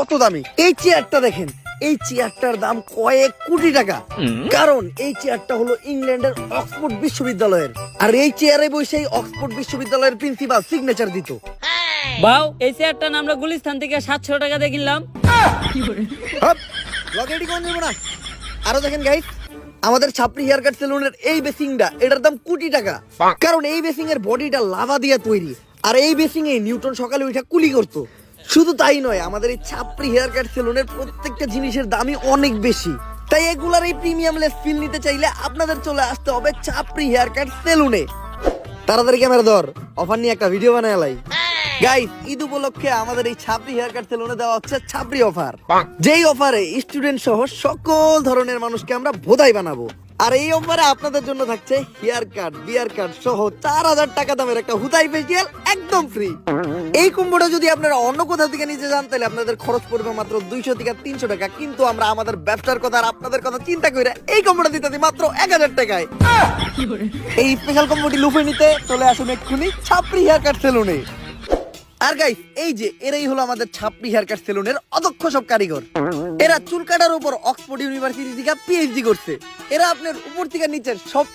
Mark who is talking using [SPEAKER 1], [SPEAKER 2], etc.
[SPEAKER 1] কত দামি। এই চেয়ারটা দেখেন, এই চেয়ারটার দাম কয়েক কোটি টাকা। কারণ এই চেয়ারটা হলো ইংল্যান্ডের অক্সফোর্ড বিশ্ববিদ্যালয়ের, আর এই চেয়ারে বসে অক্সফোর্ড বিশ্ববিদ্যালয়ের প্রিন্সিপাল সিগনেচার দিত।
[SPEAKER 2] বাউ, এই চেয়ারটা আমরা গুলিস্তান থেকে 700 টাকা দিয়ে কিনলাম।
[SPEAKER 1] লগেডি কোন দেব না। আরো দেখেন গাইস, আমাদের ছাপরি হেয়ার কাট সেলুনের এই বেসিংটা, এটার দাম কোটি টাকা। কারণ এই বেসিং এর বডিটা লাভা দিয়ে তৈরি, আর এই বেসিং এ নিউটন সকালে উঠে কুলি করতো। শুধু তাই নয়, আমাদের এই ছাপরি হেয়ার কাট সেলুনের প্রত্যেকটা জিনিসের দামই অনেক বেশি। তাই এগুলার এই প্রিমিয়াম লেস ফিল নিতে চাইলে আপনাদের চলে আসতে হবে ছাপরি হেয়ার কাট সেলুনে। তাড়াতাড়ি ক্যামেরা ধর, অফার নিয়ে একটা ভিডিও বানায় লাই। গাইস, ঈদ উপলক্ষে আমাদের এই ছাপরি হেয়ার কাট সেলুনে দেওয়া হচ্ছে ছাপরি অফার। যেই অফারে স্টুডেন্ট সহ সকল ধরনের মানুষকে আমরা ভোদাই বানাবো। আর এই অফারে আপনাদের জন্য থাকছে হেয়ার কাট, বিয়ার কাট সহ 4000 টাকা দামের একটা হুদাই ফেসিয়াল একদম ফ্রি। এই কম্বোটা যদি আপনারা অন্য কোথাও থেকে নিতে যান তাহলে আপনাদের খরচ পড়বে মাত্র 200 থেকে 300 টাকা। কিন্তু আমরা আমাদের ব্যবসার কথা আর আপনাদের কথা চিন্তা করে এই কম্বোটা দিতে দিই মাত্র 1000 টাকায়। এই স্পেশাল কম্বোটি লুফে নিতে চলে আসুন এক্ষুনি ছাপরি হেয়ার কাট সেলুনে। আর গাইস, এই যে এরাই হলো আমাদের ছাপরি হেয়ার কাট সেলুনের অদক্ষ সব কারিগর। এরা চুল কাটার উপর অক্সফোর্ড ইউনিভার্সিটি থেকে পিএইচডি করছে। এরা আপনার উপর থেকে নিচের সব